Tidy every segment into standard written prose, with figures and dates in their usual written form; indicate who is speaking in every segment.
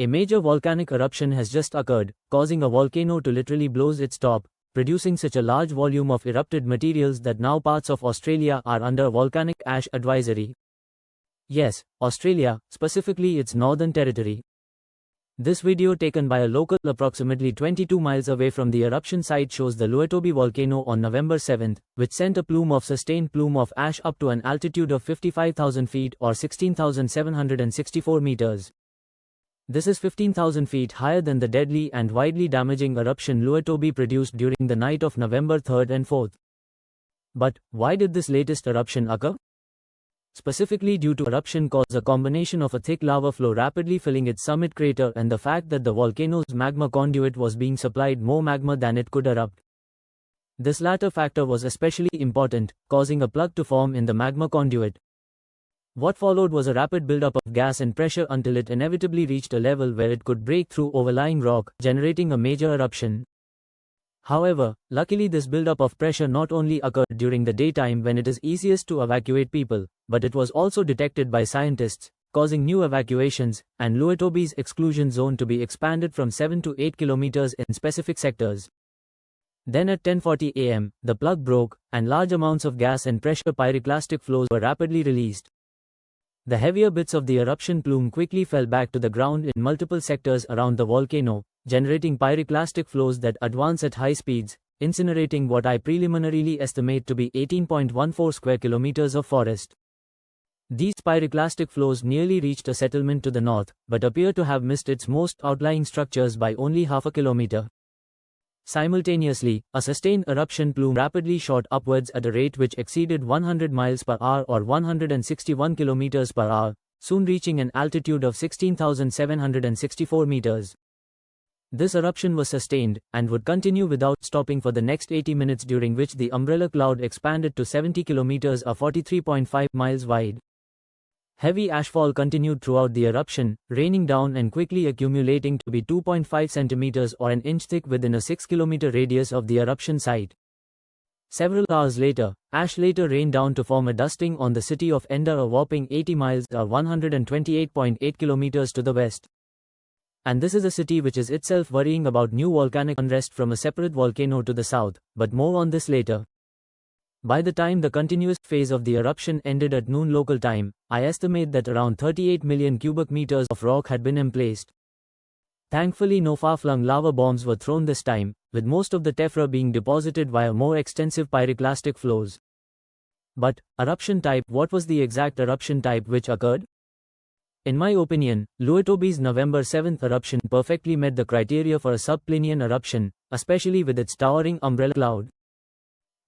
Speaker 1: A major volcanic eruption has just occurred, causing a volcano to literally blow its top, producing such a large volume of erupted materials that now parts of Australia are under a volcanic ash advisory. Yes, Australia, specifically its Northern Territory. This video taken by a local approximately 22 miles away from the eruption site shows the Lewotobi volcano on November 7, which sent a sustained plume of ash up to an altitude of 55,000 feet or 16,764 meters. This is 15,000 feet higher than the deadly and widely damaging eruption Lewotobi produced during the night of November 3 and 4. But, why did this latest eruption occur? Specifically due to eruption caused a combination of a thick lava flow rapidly filling its summit crater and the fact that the volcano's magma conduit was being supplied more magma than it could erupt. This latter factor was especially important, causing a plug to form in the magma conduit. What followed was a rapid buildup of gas and pressure until it inevitably reached a level where it could break through overlying rock, generating a major eruption. However, luckily this buildup of pressure not only occurred during the daytime when it is easiest to evacuate people, but it was also detected by scientists, causing new evacuations, and Lewotobi's exclusion zone to be expanded from 7 to 8 kilometers in specific sectors. Then at 10:40 am, the plug broke, and large amounts of gas and pressure pyroclastic flows were rapidly released. The heavier bits of the eruption plume quickly fell back to the ground in multiple sectors around the volcano, generating pyroclastic flows that advance at high speeds, incinerating what I preliminarily estimate to be 18.14 square kilometers of forest. These pyroclastic flows nearly reached a settlement to the north, but appear to have missed its most outlying structures by only half a kilometer. Simultaneously, a sustained eruption plume rapidly shot upwards at a rate which exceeded 100 miles per hour or 161 kilometers per hour, soon reaching an altitude of 16,764 meters. This eruption was sustained, and would continue without stopping for the next 80 minutes, during which the umbrella cloud expanded to 70 kilometers or 43.5 miles wide. Heavy ashfall continued throughout the eruption, raining down and quickly accumulating to be 2.5 centimeters or an inch thick within a 6-kilometer radius of the eruption site. Several hours later, ash later rained down to form a dusting on the city of Enda, a whopping 80 miles or 128.8 kilometers to the west. And this is a city which is itself worrying about new volcanic unrest from a separate volcano to the south, but more on this later. By the time the continuous phase of the eruption ended at noon local time, I estimate that around 38 million cubic meters of rock had been emplaced. Thankfully no far-flung lava bombs were thrown this time, with most of the tephra being deposited via more extensive pyroclastic flows. But, eruption type, what was the exact eruption type which occurred? In my opinion, Lewotobi's November 7 eruption perfectly met the criteria for a subplinian eruption, especially with its towering umbrella cloud.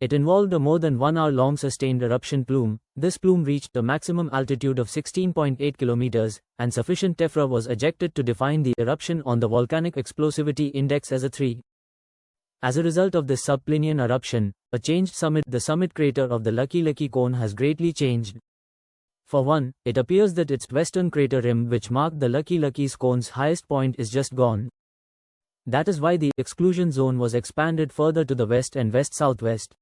Speaker 1: It involved a more than 1 hour long sustained eruption plume. This plume reached a maximum altitude of 16.8 kilometers, and sufficient tephra was ejected to define the eruption on the volcanic explosivity index as a 3. As a result of this subplinian eruption, a changed summit, the summit crater of the Lakado cone, has greatly changed. For one, it appears that its western crater rim, which marked the Lakado cone's highest point, is just gone. That is why the exclusion zone was expanded further to the west and west-southwest.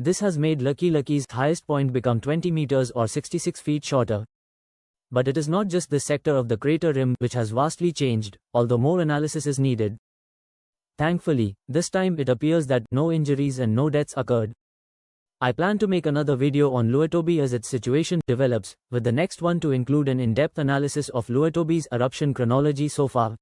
Speaker 1: This has made Laki's highest point become 20 meters or 66 feet shorter. But it is not just this sector of the crater rim which has vastly changed, although more analysis is needed. Thankfully, this time it appears that no injuries and no deaths occurred. I plan to make another video on Lewotobi as its situation develops, with the next one to include an in-depth analysis of Lewotobi's eruption chronology so far.